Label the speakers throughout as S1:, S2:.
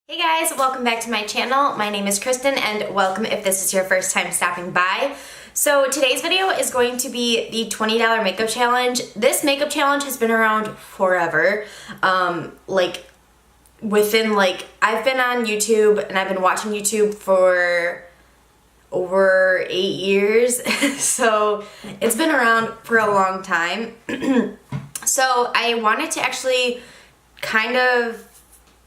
S1: Hey guys, welcome back to my channel. My name is Kristen and welcome if this is your first time stopping by. So today's video is going to be the $20 makeup challenge. This makeup challenge has been around forever. I've been on YouTube and I've been watching YouTube for over 8 years. So it's been around for a long time. So I wanted to actually kind of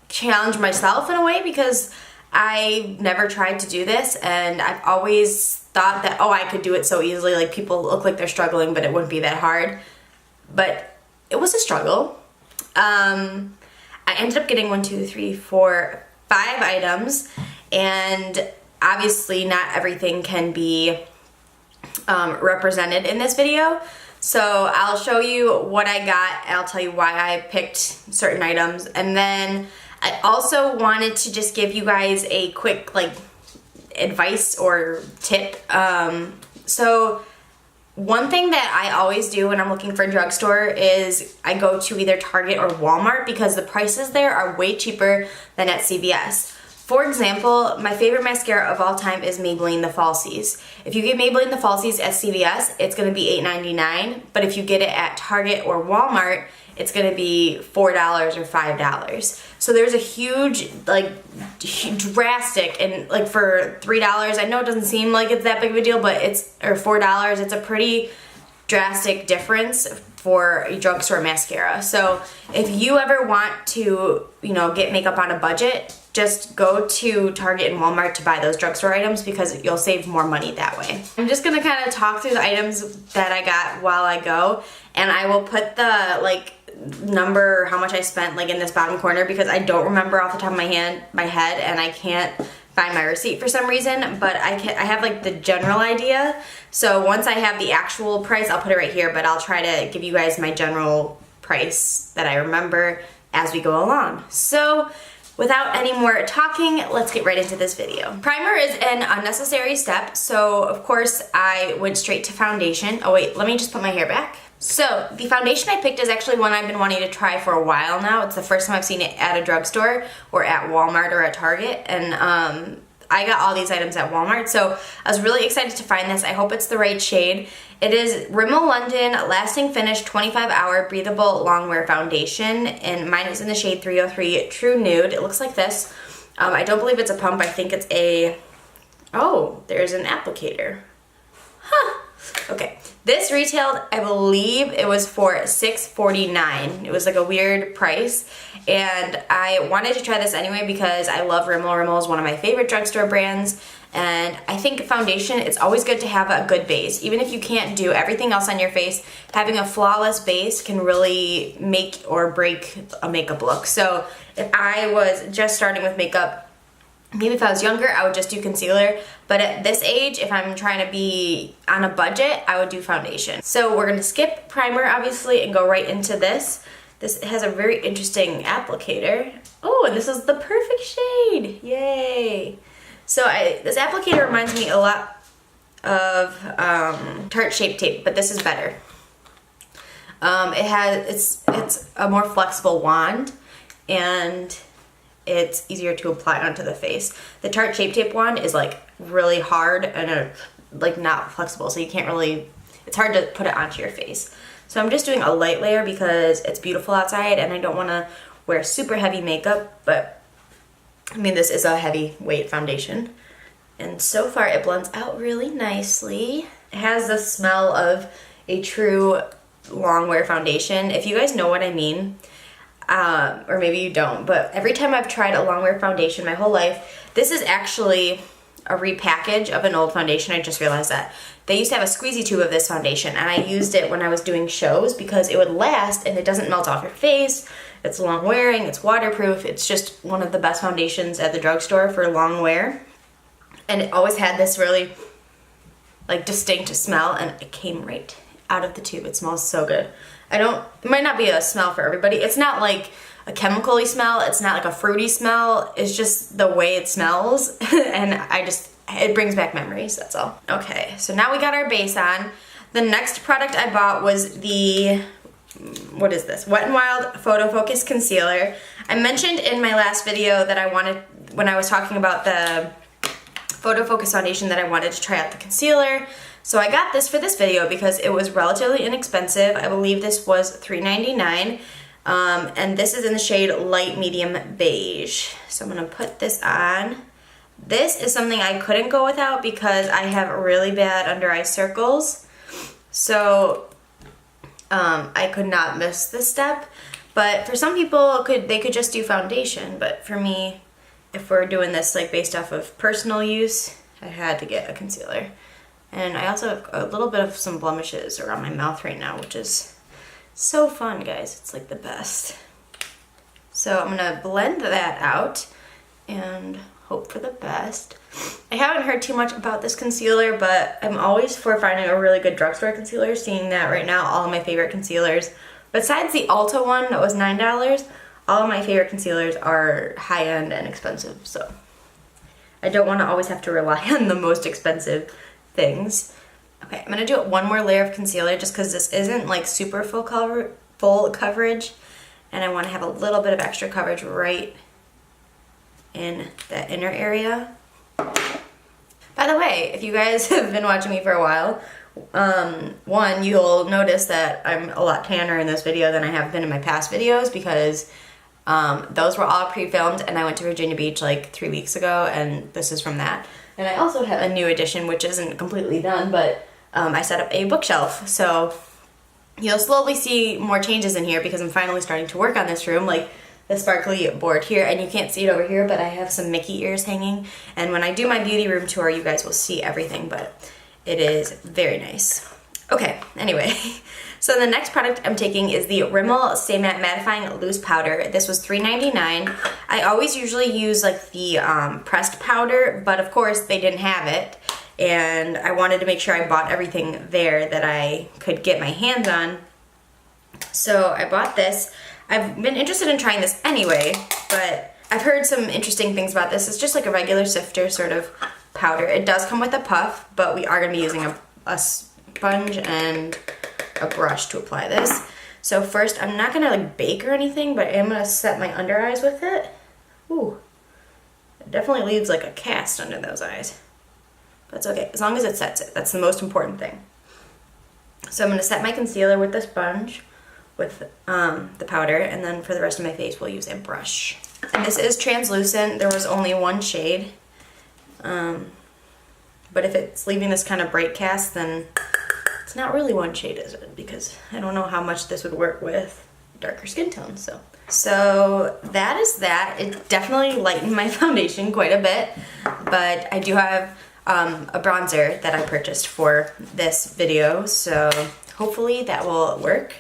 S1: challenge myself in a way because I never tried to do this and I've always thought that, oh, I could do it so easily, like people look like they're struggling but it wouldn't be that hard. But it was a struggle. I ended up getting 5 items, and obviously not everything can be represented in this video. So I'll show you what I got, I'll tell you why I picked certain items, and then I also wanted to just give you guys a quick advice or tip. So one thing that I always do when I'm looking for a drugstore is I go to either Target or Walmart because the prices there are way cheaper than at CVS. For example, my favorite mascara of all time is Maybelline The Falsies. If you get Maybelline The Falsies at CVS, it's going to be $8.99, but if you get it at Target or Walmart, it's going to be $4 or $5. So there's a huge, drastic, and for $3, I know it doesn't seem like it's that big of a deal, but or $4, it's a pretty drastic difference for a drugstore mascara. So if you ever want to, get makeup on a budget, just go to Target and Walmart to buy those drugstore items because you'll save more money that way. I'm just gonna kind of talk through the items that I got while I go, and I will put the number, how much I spent in this bottom corner because I don't remember off the top of my head and I can't find my receipt for some reason, but I have the general idea. So once I have the actual price, I'll put it right here, but I'll try to give you guys my general price that I remember as we go along. So without any more talking, let's get right into this video. Primer is an unnecessary step, so of course I went straight to foundation. Oh wait, let me just put my hair back. So the foundation I picked is actually one I've been wanting to try for a while now. It's the first time I've seen it at a drugstore or at Walmart or at Target, and I got all these items at Walmart, so I was really excited to find this. I hope it's the right shade. It is Rimmel London Lasting Finish 25-Hour Breathable Longwear Foundation, and mine is in the shade 303 True Nude. It looks like this. I don't believe it's a pump. I think it's oh, there's an applicator. Huh. Okay. This retailed, I believe it was for $6.49. It was a weird price, and I wanted to try this anyway because I love Rimmel. Rimmel is one of my favorite drugstore brands, and I think foundation, it's always good to have a good base. Even if you can't do everything else on your face, having a flawless base can really make or break a makeup look. So if I was just starting with makeup, maybe if I was younger, I would just do concealer, but at this age, if I'm trying to be on a budget, I would do foundation. So we're gonna skip primer, obviously, and go right into this. This has a very interesting applicator. Oh, and this is the perfect shade, yay. So this applicator reminds me a lot of Tarte Shape Tape, but this is better. It's a more flexible wand, and it's easier to apply onto the face. The Tarte Shape Tape wand is really hard and not flexible, so you can't really, it's hard to put it onto your face. So I'm just doing a light layer because it's beautiful outside and I don't want to wear super heavy makeup, but I mean, this is a heavyweight foundation. And so far it blends out really nicely. It has the smell of a true longwear foundation. If you guys know what I mean, or maybe you don't, but every time I've tried a longwear foundation my whole life, this is actually a repackage of an old foundation. I just realized that. They used to have a squeezy tube of this foundation, and I used it when I was doing shows because it would last and it doesn't melt off your face. It's long wearing, it's waterproof, it's just one of the best foundations at the drugstore for long wear. And it always had this really distinct smell, and it came right out of the tube. It smells so good. It might not be a smell for everybody. It's not like a chemical-y smell. It's not like a fruity smell. It's just the way it smells. And it brings back memories, that's all. Okay, so now we got our base on. The next product I bought was the what is this? Wet n Wild Photo Focus Concealer. I mentioned in my last video that when I was talking about the Photo Focus foundation, that I wanted to try out the concealer. So I got this for this video because it was relatively inexpensive. I believe this was $3.99. And this is in the shade Light Medium Beige. So I'm going to put this on. This is something I couldn't go without because I have really bad under eye circles. So I could not miss this step. But for some people, they could just do foundation. But for me, if we're doing this like based off of personal use, I had to get a concealer. And I also have a little bit of some blemishes around my mouth right now, which is so fun, guys. It's like the best. So I'm gonna blend that out and hope for the best. I haven't heard too much about this concealer, but I'm always for finding a really good drugstore concealer, seeing that right now all of my favorite concealers, besides the Ulta one that was $9, all of my favorite concealers are high-end and expensive, so I don't want to always have to rely on the most expensive things. Okay, I'm gonna do one more layer of concealer just because this isn't like super full coverage, and I want to have a little bit of extra coverage right in that inner area. By the way, if you guys have been watching me for a while, one, you'll notice that I'm a lot tanner in this video than I have been in my past videos because those were all pre-filmed and I went to Virginia Beach like 3 weeks ago, and this is from that. And I also have a new addition which isn't completely done, but I set up a bookshelf. So you'll slowly see more changes in here because I'm finally starting to work on this room, like the sparkly board here, and you can't see it over here, but I have some Mickey ears hanging. And when I do my beauty room tour, you guys will see everything, but it is very nice. Okay, anyway, so the next product I'm taking is the Rimmel Stay Matte Mattifying Loose Powder. This was $3.99. I always usually use like the pressed powder, but of course they didn't have it, and I wanted to make sure I bought everything there that I could get my hands on. So I bought this. I've been interested in trying this anyway, but I've heard some interesting things about this. It's just like a regular sifter sort of powder. It does come with a puff, but we are going to be using a sponge and a brush to apply this. So first, I'm not going to like bake or anything, but I am going to set my under eyes with it. Ooh, it definitely leaves like a cast under those eyes. That's okay, as long as it sets it. That's the most important thing. So I'm going to set my concealer with the sponge, with the powder, and then for the rest of my face, we'll use a brush. And this is translucent. There was only one shade. But if it's leaving this kind of bright cast, then it's not really one shade, is it? Because I don't know how much this would work with darker skin tones. So that is that. It definitely lightened my foundation quite a bit, but I do have a bronzer that I purchased for this video, so hopefully that will work.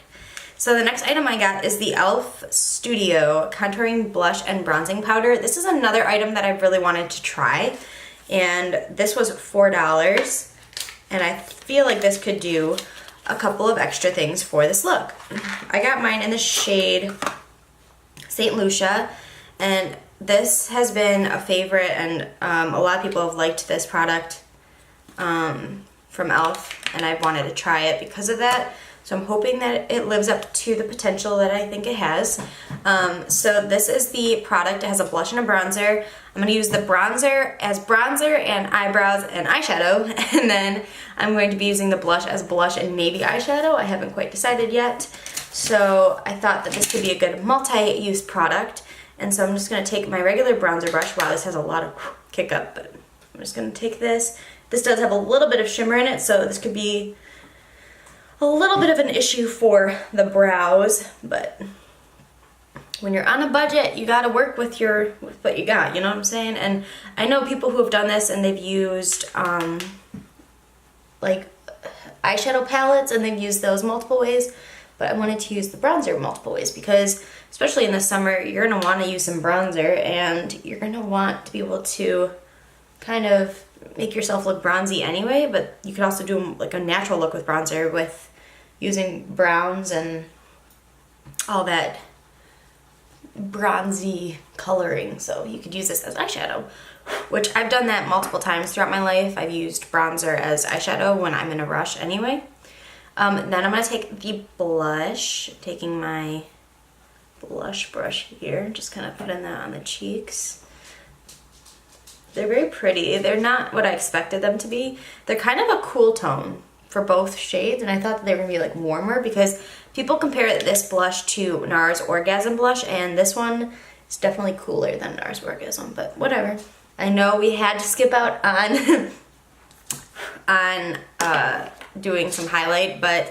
S1: So the next item I got is the e.l.f. Studio Contouring Blush and Bronzing Powder. This is another item that I've really wanted to try, and this was $4, and I feel like this could do a couple of extra things for this look. I got mine in the shade St. Lucia, and this has been a favorite, and a lot of people have liked this product from e.l.f., and I've wanted to try it because of that. So I'm hoping that it lives up to the potential that I think it has. So this is the product. It has a blush and a bronzer. I'm going to use the bronzer as bronzer and eyebrows and eyeshadow, and then I'm going to be using the blush as blush and maybe eyeshadow. I haven't quite decided yet. So I thought that this could be a good multi-use product. And so I'm just going to take my regular bronzer brush. Wow, this has a lot of kick up, but I'm just going to take this. This does have a little bit of shimmer in it, so this could be a little bit of an issue for the brows, but when you're on a budget, you gotta work with what you got, you know what I'm saying? And I know people who have done this and they've used like eyeshadow palettes and they've used those multiple ways, but I wanted to use the bronzer multiple ways because especially in the summer, you're gonna wanna use some bronzer and you're gonna want to be able to kind of make yourself look bronzy anyway, but you could also do like a natural look with bronzer with using browns and all that bronzy coloring. So you could use this as eyeshadow, which I've done that multiple times throughout my life. I've used bronzer as eyeshadow when I'm in a rush anyway. Then I'm going to take the blush, taking my blush brush here. Just kind of putting that on the cheeks. They're very pretty. They're not what I expected them to be. They're kind of a cool tone for both shades, and I thought that they were gonna be like warmer because people compare this blush to NARS Orgasm blush, and this one is definitely cooler than NARS Orgasm, but whatever. I know we had to skip out on doing some highlight, but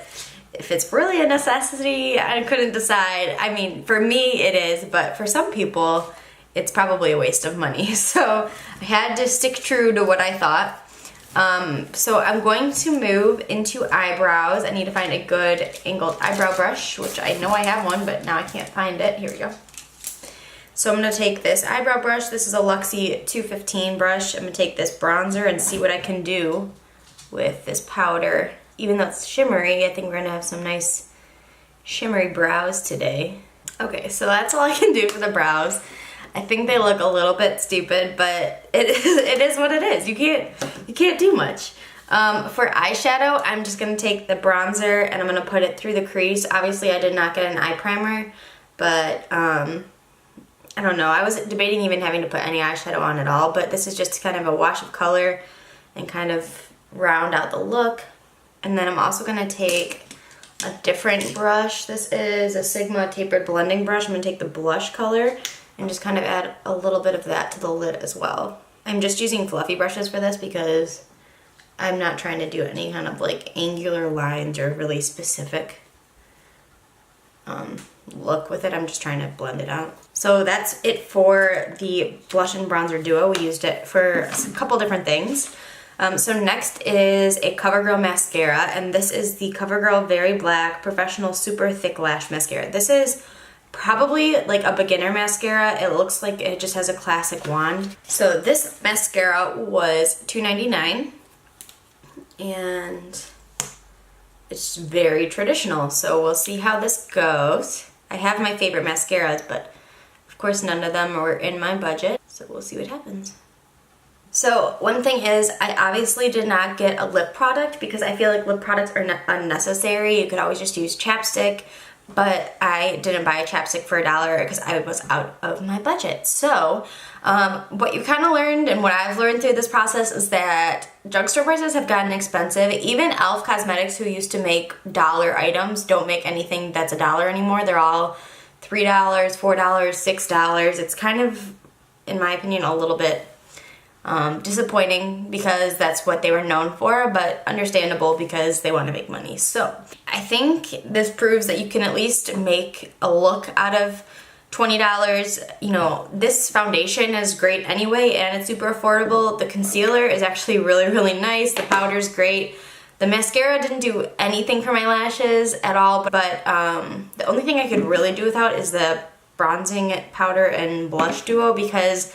S1: if it's really a necessity, I couldn't decide. I mean, for me it is, but for some people, it's probably a waste of money. So I had to stick true to what I thought. So I'm going to move into eyebrows. I need to find a good angled eyebrow brush, which I know I have one, but now I can't find it. Here we go. So I'm gonna take this eyebrow brush. This is a Luxie 215 brush. I'm gonna take this bronzer and see what I can do with this powder. Even though it's shimmery, I think we're gonna have some nice shimmery brows today. Okay, so that's all I can do for the brows. I think they look a little bit stupid, but it is what it is. You can't do much. For eyeshadow, I'm just gonna take the bronzer and I'm gonna put it through the crease. Obviously, I did not get an eye primer, but I don't know. I was debating even having to put any eyeshadow on at all, but this is just kind of a wash of color and kind of round out the look. And then I'm also gonna take a different brush. This is a Sigma tapered blending brush. I'm gonna take the blush color and just kind of add a little bit of that to the lid as well. I'm just using fluffy brushes for this because I'm not trying to do any kind of like angular lines or really specific look with it. I'm just trying to blend it out. So that's it for the blush and bronzer duo. We used it for a couple different things. So next is a CoverGirl mascara, and this is the CoverGirl Very Black Professional Super Thick Lash Mascara. This is probably like a beginner mascara. It looks like it just has a classic wand. So this mascara was $2.99, and it's very traditional. So we'll see how this goes. I have my favorite mascaras, but of course none of them were in my budget. So we'll see what happens. So one thing is, I obviously did not get a lip product because I feel like lip products are unnecessary. You could always just use chapstick, but I didn't buy a chapstick for $1 because I was out of my budget. So what you kind of learned and what I've learned through this process is that drugstore prices have gotten expensive. Even e.l.f. Cosmetics, who used to make dollar items, don't make anything that's $1 anymore. They're all $3, $4, $6. It's kind of, in my opinion, a little bit disappointing because that's what they were known for, but understandable because they want to make money. So I think this proves that you can at least make a look out of $20. You know, this foundation is great anyway, and it's super affordable. The concealer is actually really, really nice. The powder's great. The mascara didn't do anything for my lashes at all, but the only thing I could really do without is the bronzing powder and blush duo, because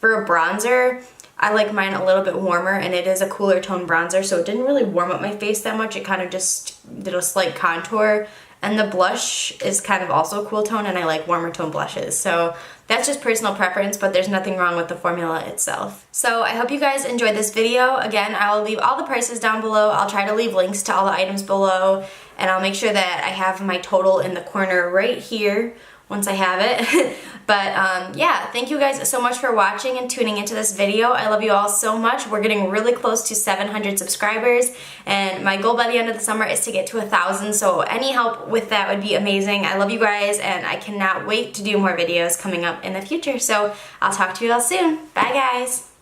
S1: for a bronzer, I like mine a little bit warmer, and it is a cooler tone bronzer, so it didn't really warm up my face that much. It kind of just did a slight contour, and the blush is kind of also a cool tone, and I like warmer tone blushes. So that's just personal preference, but there's nothing wrong with the formula itself. So I hope you guys enjoyed this video. Again, I'll leave all the prices down below. I'll try to leave links to all the items below, and I'll make sure that I have my total in the corner right here once I have it. But yeah, thank you guys so much for watching and tuning into this video. I love you all so much. We're getting really close to 700 subscribers, and my goal by the end of the summer is to get to 1,000, so any help with that would be amazing. I love you guys, and I cannot wait to do more videos coming up in the future. So I'll talk to you all soon. Bye guys.